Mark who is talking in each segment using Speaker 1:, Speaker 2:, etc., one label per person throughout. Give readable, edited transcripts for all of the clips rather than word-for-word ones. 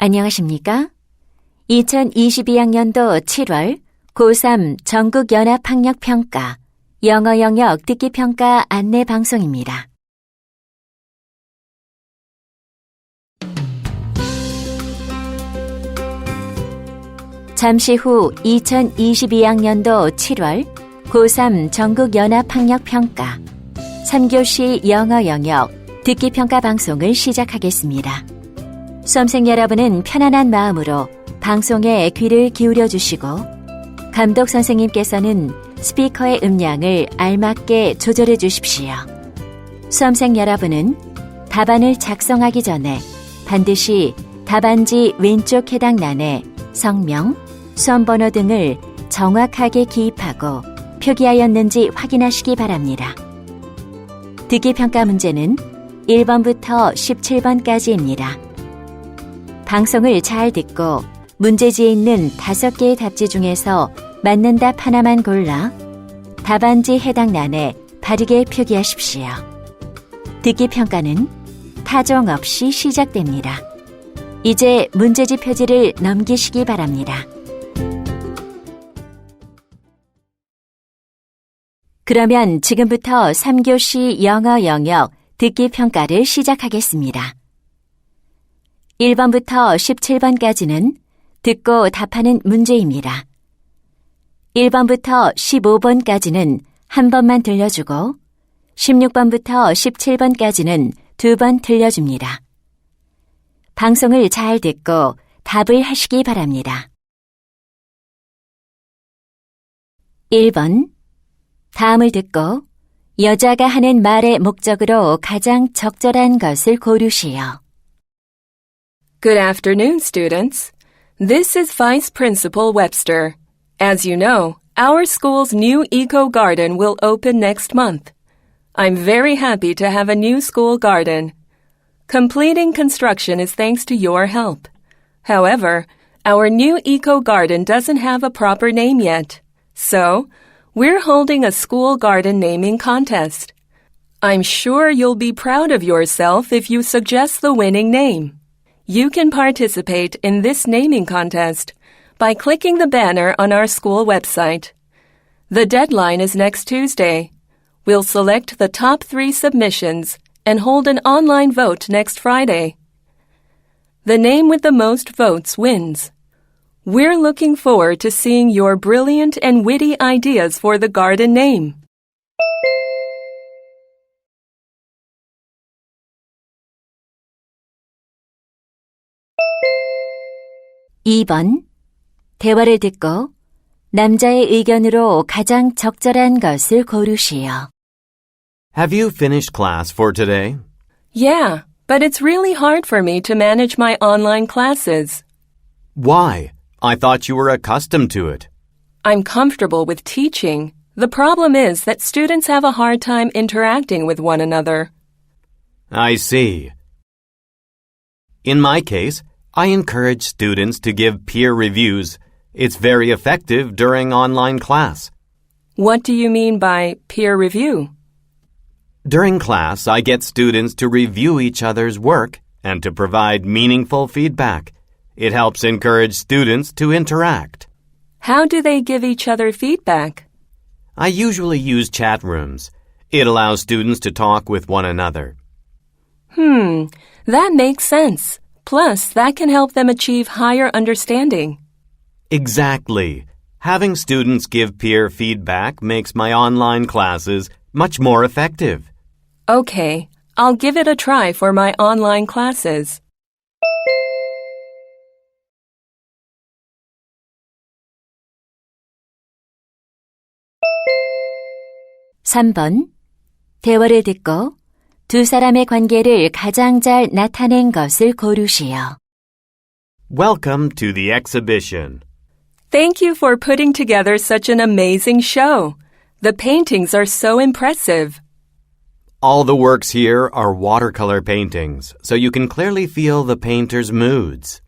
Speaker 1: 안녕하십니까? 2022학년도 7월 고3 전국연합학력평가 영어 영역 듣기평가 안내 방송입니다. 잠시 후 2022학년도 7월 고3 전국연합학력평가 3교시 영어 영역 듣기평가 방송을 시작하겠습니다. 수험생 여러분은 편안한 마음으로 방송에 귀를 기울여 주시고 감독 선생님께서는 스피커의 음량을 알맞게 조절해 주십시오. 수험생 여러분은 답안을 작성하기 전에 반드시 답안지 왼쪽 해당欄에 성명, 수험번호 등을 정확하게 기입하고 표기하였는지 확인하시기 바랍니다. 듣기평가 문제는 1번부터 17번까지입니다. 방송을 잘 듣고 문제지에 있는 5개의 답지 중에서 맞는 답 하나만 골라 답안지 해당欄에 바르게 표기하십시오. 듣기평가는 타종 없이 시작됩니다. 이제 문제지 표지를 넘기시기 바랍니다. 그러면 지금부터 3교시 영어 영역 듣기평가를 시작하겠습니다. 1번부터 17번까지는 듣고 답하는 문제입니다. 1번부터 15번까지는 한 번만 들려주고 16번부터 17번까지는 2번 들려줍니다. 방송을 잘 듣고 답을 하시기 바랍니다. 1번. 다음을 듣고 여자가 하는 말의 목적으로 가장 적절한 것을 고르시오.
Speaker 2: Good afternoon, students. This is Vice Principal Webster. As you know, our school's new eco garden will open next month. I'm very happy to have a new school garden. Completing construction is thanks to your help. However, our new eco garden doesn't have a proper name yet. So, we're holding a school garden naming contest. I'm sure you'll be proud of yourself if you suggest the winning name. You can participate in this naming contest by clicking the banner on our school website. The deadline is next Tuesday. We'll select the top 3 submissions and hold an online vote next Friday. The name with the most votes wins. We're looking forward to seeing your brilliant and witty ideas for the garden name.
Speaker 1: (2번) 대화를 듣고 남자의 의견으로 가장 적절한 것을 고르시오.
Speaker 3: Have you finished class for today?
Speaker 2: Yeah, but it's really hard for me to manage my online classes.
Speaker 3: Why? I thought you were accustomed to it.
Speaker 2: I'm comfortable with teaching. The problem is that students have a hard time interacting with one another.
Speaker 3: I see. In my case, I encourage students to give peer reviews. It's very effective during online class.
Speaker 2: What do you mean by peer review?
Speaker 3: During class, I get students to review each other's work and to provide meaningful feedback. It helps encourage students to interact.
Speaker 2: How do they give each other feedback?
Speaker 3: I usually use chat rooms. It allows students to talk with one another.
Speaker 2: That makes sense. Plus, that can help them achieve higher understanding.
Speaker 3: Exactly. Having students give peer feedback makes my online classes much more effective.
Speaker 2: Okay, I'll give it a try for my online classes.
Speaker 1: (3번) 대화를 듣고 두 사람의 관계를 가장 잘 나타낸 것을 고르시오.
Speaker 3: Welcome to the exhibition.
Speaker 2: Thank you for putting together such an amazing show. The paintings are so impressive.
Speaker 3: All the works here are watercolor paintings, so you can clearly feel the painter's moods.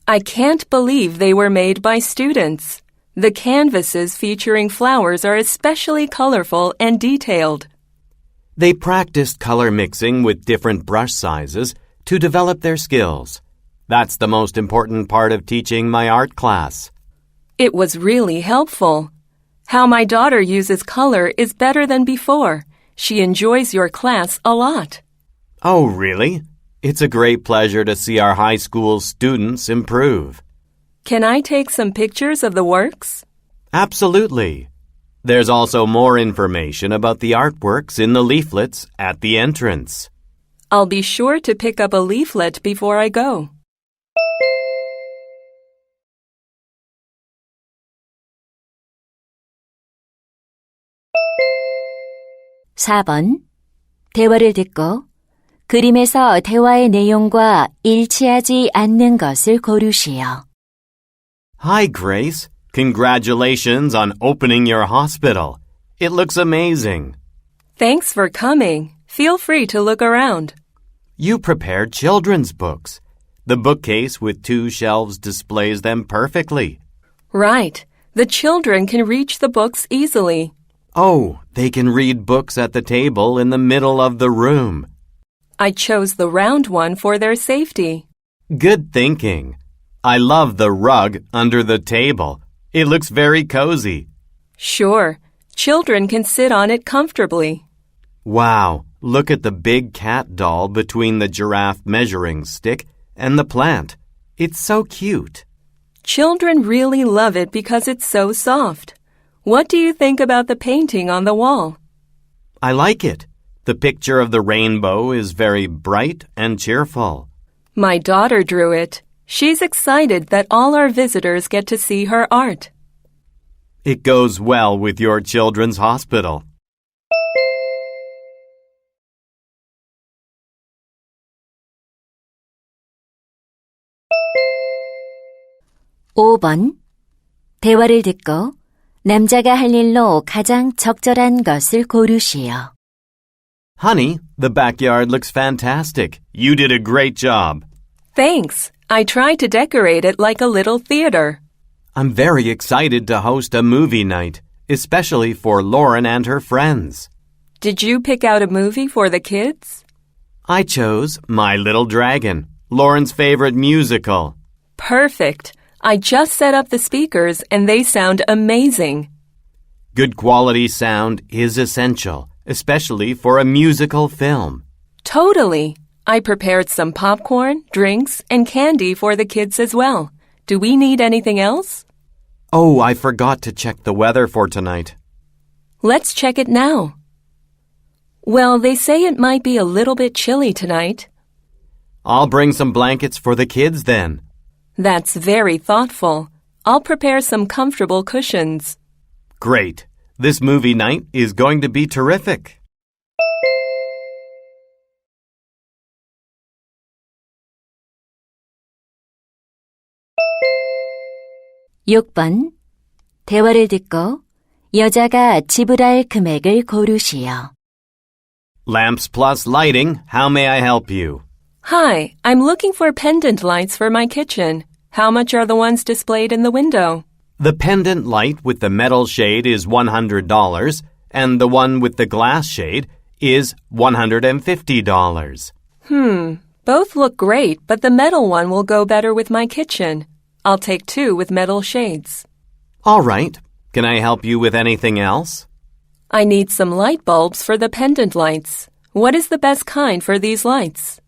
Speaker 2: I can't believe they were made by students. The canvases featuring flowers are especially colorful and detailed.
Speaker 3: They practiced color mixing with different brush sizes to develop their skills. That's the most important part of teaching my art class.
Speaker 2: It was really helpful. How my daughter uses color is better than before. She enjoys your class a lot.
Speaker 3: Oh, really? It's a great pleasure to see our high school students improve.
Speaker 2: Can I take some pictures of the works?
Speaker 3: Absolutely. There's also more information about the artworks in the leaflets at the entrance.
Speaker 2: I'll be sure to pick up a leaflet before I go.
Speaker 1: (4번) 대화를 듣고 그림에서 대화의 내용과 일치하지 않는 것을 고르시오.
Speaker 3: Hi, Grace. Congratulations on opening your hospital. It looks amazing.
Speaker 2: Thanks for coming. Feel free to look around.
Speaker 3: You prepared children's books. The bookcase with 2 shelves displays them perfectly.
Speaker 2: Right. The children can reach the books easily.
Speaker 3: Oh, they can read books at the table in the middle of the room.
Speaker 2: I chose the round one for their safety.
Speaker 3: Good thinking. I love the rug under the table. It looks very cozy.
Speaker 2: Sure. Children can sit on it comfortably.
Speaker 3: Wow, look at the big cat doll between the giraffe measuring stick and the plant. It's so cute.
Speaker 2: Children really love it because it's so soft. What do you think about the painting on the wall?
Speaker 3: I like it. The picture of the rainbow is very bright and cheerful.
Speaker 2: My daughter drew it. She's excited that all our visitors get to see her art.
Speaker 3: It goes well with your children's hospital.
Speaker 1: (5번) 대화를 듣고 남자가 할 일로 가장 적절한 것을 고르시오.
Speaker 3: Honey, the backyard looks fantastic. You did a great job.
Speaker 2: Thanks. I tried to decorate it like a little theater.
Speaker 3: I'm very excited to host a movie night, especially for Lauren and her friends.
Speaker 2: Did you pick out a movie for the kids?
Speaker 3: I chose My Little Dragon, Lauren's favorite musical.
Speaker 2: Perfect. I just set up the speakers and they sound amazing.
Speaker 3: Good quality sound is essential, especially for a musical film.
Speaker 2: Totally. I prepared some popcorn, drinks, and candy for the kids as well. Do we need anything else?
Speaker 3: Oh, I forgot to check the weather for tonight.
Speaker 2: Let's check it now. Well, they say it might be a little bit chilly tonight.
Speaker 3: I'll bring some blankets for the kids then.
Speaker 2: That's very thoughtful. I'll prepare some comfortable cushions.
Speaker 3: Great. This movie night is going to be terrific.
Speaker 1: (6번) 대화를 듣고 여자가 지불할 금액을 고르시오.
Speaker 3: Lamps Plus Lighting, how may I help you?
Speaker 2: Hi, I'm looking for pendant lights for my kitchen. How much are the ones displayed in the window?
Speaker 3: The pendant light with the metal shade is $100, and the one with the glass shade is $150.
Speaker 2: Both look great, but the metal one will go better with my kitchen. I'll take 2 with metal shades.
Speaker 3: All right. Can I help you with anything else?
Speaker 2: I need some light bulbs for the pendant lights. What is the best kind for these lights?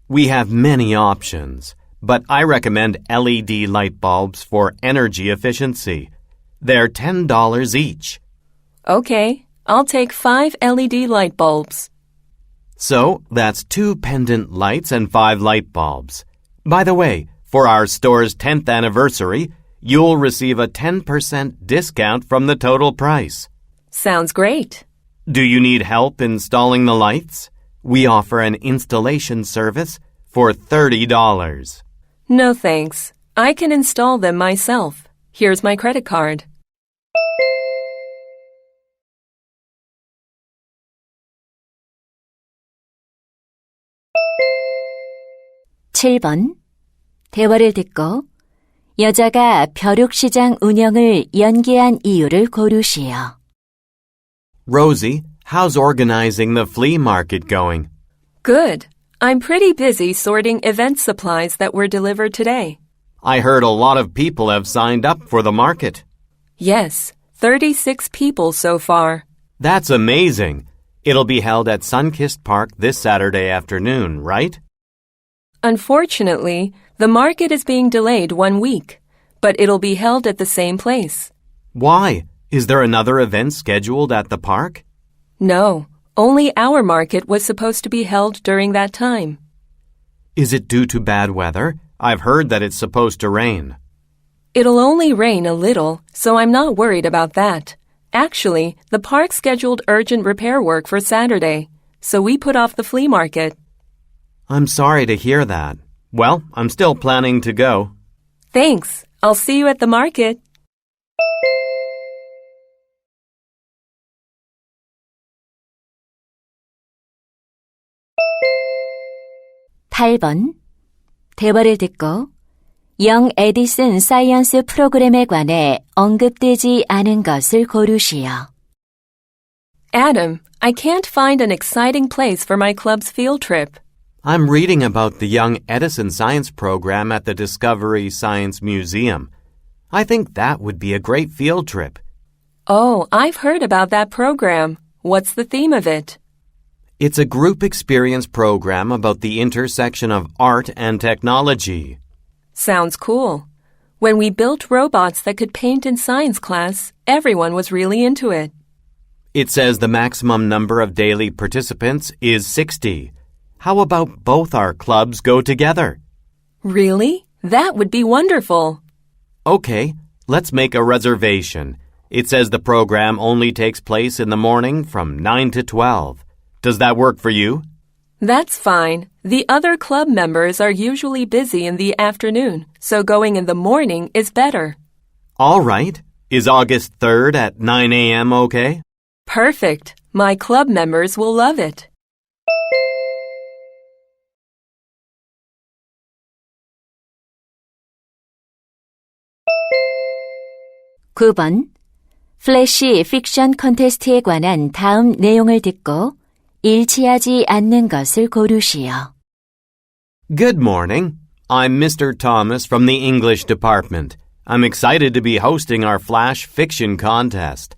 Speaker 3: We have many options, but I recommend LED light bulbs for energy efficiency. They're $10 each.
Speaker 2: Okay, I'll take 5 LED light bulbs.
Speaker 3: So that's 2 pendant lights and 5 light bulbs. By the way, for our store's 10th anniversary, you'll receive a 10% discount from the total price.
Speaker 2: Sounds great.
Speaker 3: Do you need help installing the lights? We offer an installation service for $30.
Speaker 2: No thanks. I can install them myself. Here's my credit card.
Speaker 1: (7번) 대화를 듣고 여자가 벼룩시장 운영을 연기한 이유를 고르시오.
Speaker 3: Rosie, how's organizing the flea market going?
Speaker 2: Good. I'm pretty busy sorting event supplies that were delivered today.
Speaker 3: I heard a lot of people have signed up for the market.
Speaker 2: Yes, 36 people so far.
Speaker 3: That's amazing. It'll be held at Sunkist Park this Saturday afternoon, right?
Speaker 2: Unfortunately, the market is being delayed 1 week, but it'll be held at the same place.
Speaker 3: Why? Is there another event scheduled at the park?
Speaker 2: No, only our market was supposed to be held during that time.
Speaker 3: Is it due to bad weather? I've heard that it's supposed to rain.
Speaker 2: It'll only rain a little, so I'm not worried about that. Actually, the park scheduled urgent repair work for Saturday, so we put off the flea market.
Speaker 3: I'm sorry to hear that. Well, I'm still planning to go.
Speaker 2: Thanks. I'll see you at the market.
Speaker 1: (8번) 대화를 듣고 영 에디슨 사이언스 프로그램에 관해 언급되지 않은 것을 고르시오.
Speaker 2: Adam, I can't find an exciting place for my club's field trip.
Speaker 3: I'm reading about the Young Edison Science Program at the Discovery Science Museum. I think that would be a great field trip.
Speaker 2: Oh, I've heard about that program. What's the theme of it?
Speaker 3: It's a group experience program about the intersection of art and technology.
Speaker 2: Sounds cool. When we built robots that could paint in science class, everyone was really into it.
Speaker 3: It says the maximum number of daily participants is 60. How about both our clubs go together?
Speaker 2: Really? That would be wonderful.
Speaker 3: Okay, let's make a reservation. It says the program only takes place in the morning from 9 to 12. Does that work for you?
Speaker 2: That's fine. The other club members are usually busy in the afternoon, so going in the morning is better.
Speaker 3: All right. Is August 3rd at 9 a.m. okay?
Speaker 2: Perfect. My club members will love it.
Speaker 1: (9번) 플래시 픽션 컨테스트에 관한 다음 내용을 듣고 일치하지 않는 것을 고르시오.
Speaker 3: Good morning. I'm Mr. Thomas from the English department. I'm excited to be hosting our Flash Fiction contest.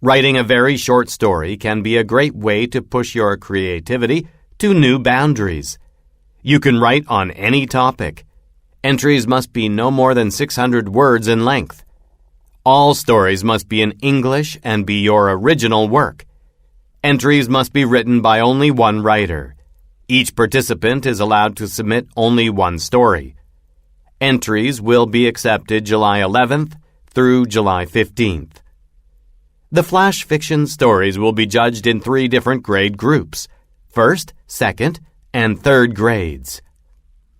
Speaker 3: Writing a very short story can be a great way to push your creativity to new boundaries. You can write on any topic. Entries must be no more than 600 words in length. All stories must be in English and be your original work. Entries must be written by only one writer. Each participant is allowed to submit only one story. Entries will be accepted July 11th through July 15th. The Flash Fiction stories will be judged in 3 different grade groups: first, second, and third grades.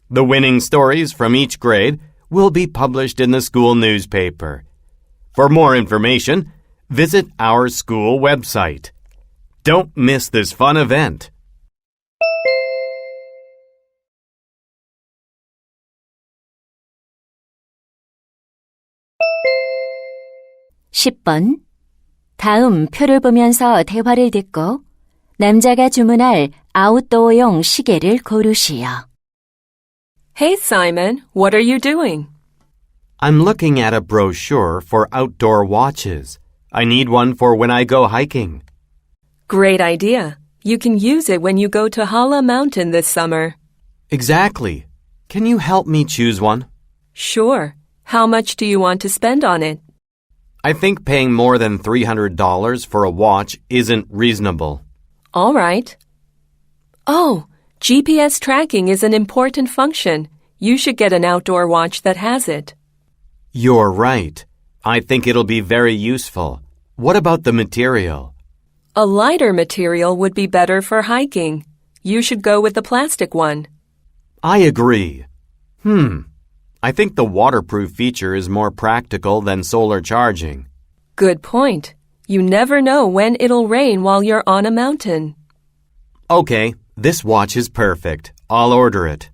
Speaker 3: The winning stories from each grade will be published in the school newspaper. For more information, visit our school website. Don't miss this fun event.
Speaker 1: (10번) 다음 표를 보면서 대화를 듣고 남자가 주문할 아웃도어용 시계를 고르시오.
Speaker 2: Hey, Simon, what are you doing?
Speaker 3: I'm looking at a brochure for outdoor watches. I need one for when I go hiking.
Speaker 2: Great idea. You can use it when you go to Hala Mountain this summer.
Speaker 3: Exactly. Can you help me choose one?
Speaker 2: Sure. How much do you want to spend on it?
Speaker 3: I think paying more than $300 for a watch isn't reasonable.
Speaker 2: All right. Oh, GPS tracking is an important function. You should get an outdoor watch that has it.
Speaker 3: You're right. I think it'll be very useful. What about the material?
Speaker 2: A lighter material would be better for hiking. You should go with the plastic one.
Speaker 3: I agree. I think the waterproof feature is more practical than solar charging.
Speaker 2: Good point. You never know when it'll rain while you're on a mountain.
Speaker 3: Okay, this watch is perfect. I'll order it.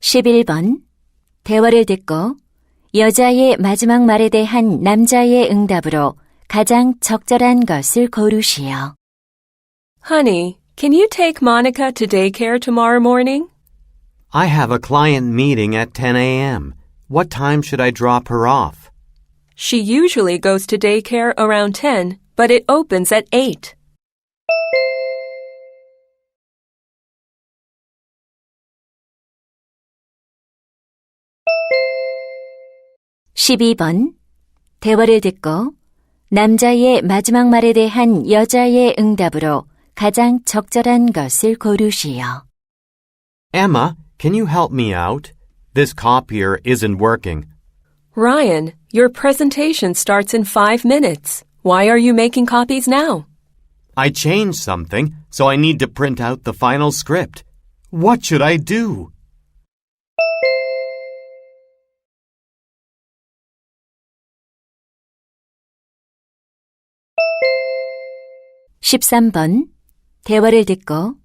Speaker 1: (11번) 대화를 듣고 여자의 마지막 말에 대한 남자의 응답으로 가장 적절한 것을 고르시오.
Speaker 2: Honey, can you take Monica to daycare tomorrow morning?
Speaker 3: I have a client meeting at 10 a.m. What time should I drop her off?
Speaker 2: She usually goes to daycare around 10, but it opens at 8.
Speaker 1: (12번) 대화를 듣고 남자의 마지막 말에 대한 여자의 응답으로 가장 적절한 것을 고르시오.
Speaker 3: Emma, can you help me out? This copier isn't working.
Speaker 2: Ryan, your presentation starts in 5 minutes. Why are you making copies now?
Speaker 3: I changed something, so I need to print out the final script. What should I do?
Speaker 1: (13번) 대화를 듣고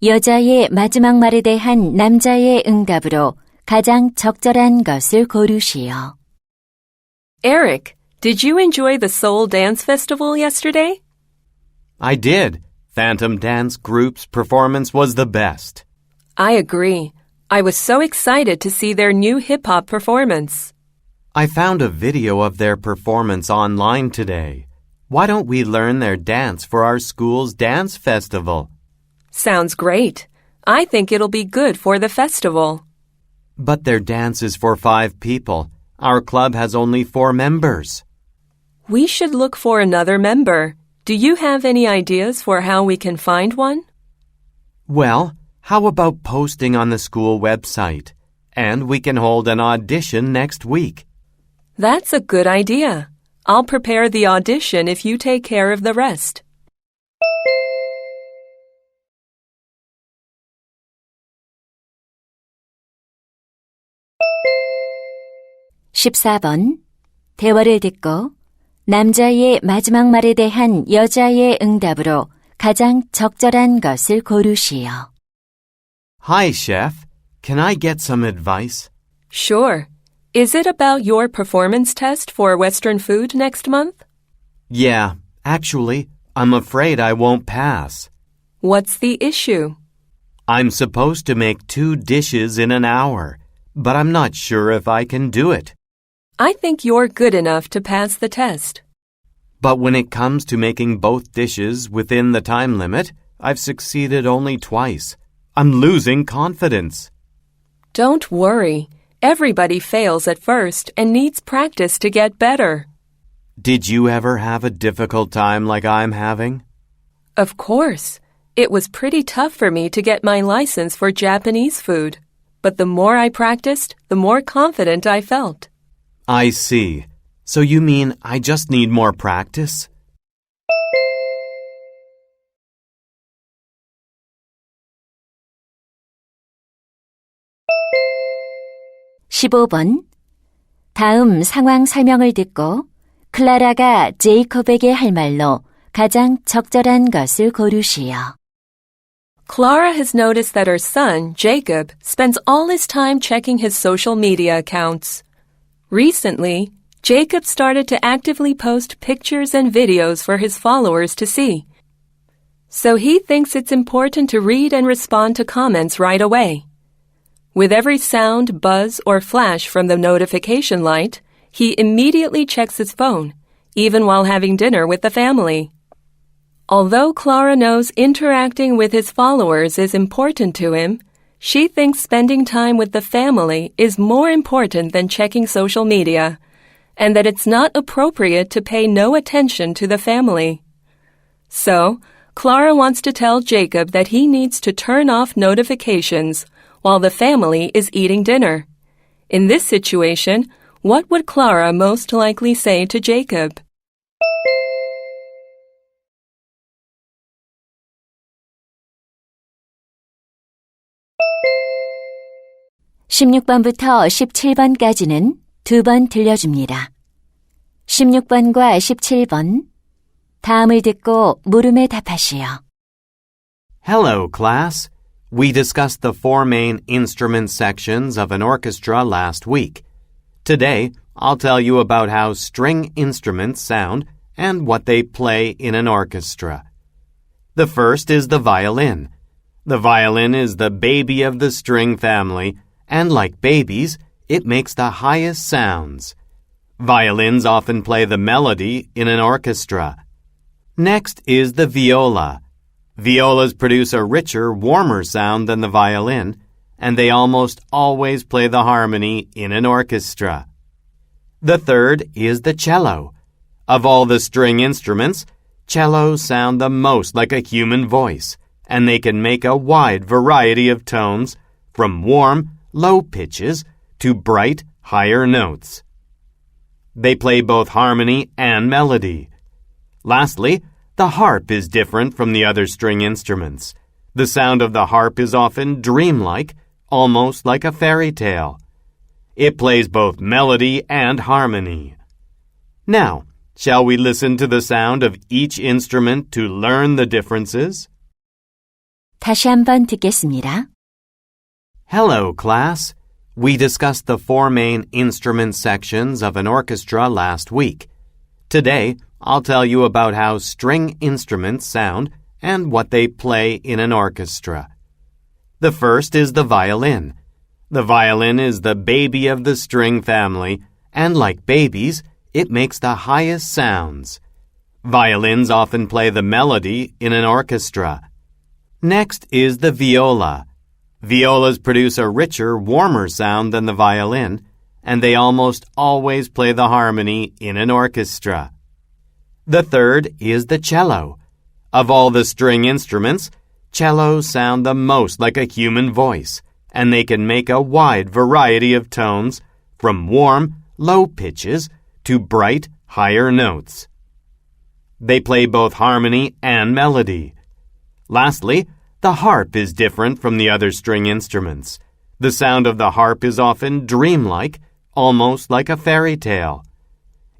Speaker 1: 여자의 마지막 말에 대한 남자의 응답으로 가장 적절한 것을 고르시오.
Speaker 2: Eric, did you enjoy the Seoul Dance Festival yesterday?
Speaker 3: I did. Phantom Dance Group's performance was the best.
Speaker 2: I agree. I was so excited to see their new hip-hop performance.
Speaker 3: I found a video of their performance online today. Why don't we learn their dance for our school's dance festival?
Speaker 2: Sounds great. I think it'll be good for the festival.
Speaker 3: But their dance is for 5 people. Our club has only 4 members.
Speaker 2: We should look for another member. Do you have any ideas for how we can find one?
Speaker 3: Well, how about posting on the school website? And we can hold an audition next week.
Speaker 2: That's a good idea. I'll prepare the audition if you take care of the rest.
Speaker 1: (14번) 대화를 듣고 남자의 마지막 말에 대한 여자의 응답으로 가장 적절한 것을 고르시오.
Speaker 3: Hi, chef. Can I get some advice?
Speaker 2: Sure. Is it about your performance test for Western food next month?
Speaker 3: Yeah, actually, I'm afraid I won't pass.
Speaker 2: What's the issue?
Speaker 3: I'm supposed to make 2 dishes in an hour, but I'm not sure if I can do it.
Speaker 2: I think you're good enough to pass the test.
Speaker 3: But when it comes to making both dishes within the time limit, I've succeeded only twice. I'm losing confidence.
Speaker 2: Don't worry. Everybody fails at first and needs practice to get better.
Speaker 3: Did you ever have a difficult time like I'm having?
Speaker 2: Of course. It was pretty tough for me to get my license for Japanese food. But the more I practiced, the more confident I felt.
Speaker 3: I see. So you mean I just need more practice?
Speaker 1: (15번) 다음 상황 설명을 듣고 클라라가 제이콥에게 할 말로 가장 적절한 것을 고르시오.
Speaker 2: Clara has noticed that her son, Jacob, spends all his time checking his social media accounts. Recently, Jacob started to actively post pictures and videos for his followers to see. So he thinks it's important to read and respond to comments right away. With every sound, buzz, or flash from the notification light, he immediately checks his phone, even while having dinner with the family. Although Clara knows interacting with his followers is important to him, she thinks spending time with the family is more important than checking social media, and that it's not appropriate to pay no attention to the family. So, Clara wants to tell Jacob that he needs to turn off notifications while the family is eating dinner. In this situation, what would Clara most likely say to Jacob?
Speaker 1: (16번부터 17번까지는 2번 들려줍니다. 16번과 17번 다음을 듣고 물음에 답하시오.
Speaker 3: Hello, class. We discussed the 4 main instrument sections of an orchestra last week. Today, I'll tell you about how string instruments sound and what they play in an orchestra. The first is the violin. The violin is the baby of the string family, and like babies, it makes the highest sounds. Violins often play the melody in an orchestra. Next is the viola. Violas produce a richer, warmer sound than the violin, and they almost always play the harmony in an orchestra. The third is the cello. Of all the string instruments, cellos sound the most like a human voice, and they can make a wide variety of tones, from warm, low pitches to bright, higher notes. They play both harmony and melody. Lastly, the harp is different from the other string instruments. The sound of the harp is often dreamlike, almost like a fairy tale. It plays both melody and harmony. Now, shall we listen to the sound of each instrument to learn the differences?
Speaker 1: 다시 한번 듣겠습니다.
Speaker 3: Hello, class. We discussed the four main instrument sections of an orchestra last week. Today, I'll tell you about how string instruments sound and what they play in an orchestra. The first is the violin. The violin is the baby of the string family, and like babies, it makes the highest sounds. Violins often play the melody in an orchestra. Next is the viola. Violas produce a richer, warmer sound than the violin, and they almost always play the harmony in an orchestra. The third is the cello. Of all the string instruments, cellos sound the most like a human voice, and they can make a wide variety of tones, from warm, low pitches to bright, higher notes. They play both harmony and melody. Lastly, the harp is different from the other string instruments. The sound of the harp is often dreamlike, almost like a fairy tale.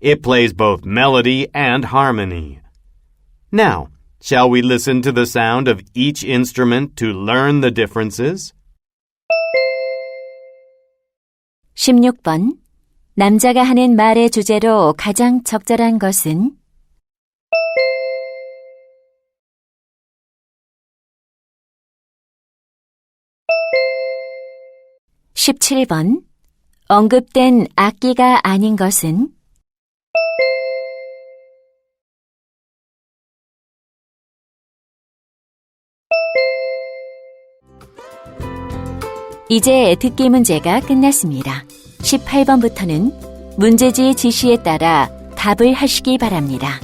Speaker 3: It plays both melody and harmony. Now, shall we listen to the sound of each instrument to learn the differences?
Speaker 1: 16번. 남자가 하는 말의 주제로 가장 적절한 것은? 17번. 언급된 악기가 아닌 것은? '이제 듣기 문제가 끝났습니다. 18번부터는 문제지의 지시에 따라 답을 하시기 바랍니다.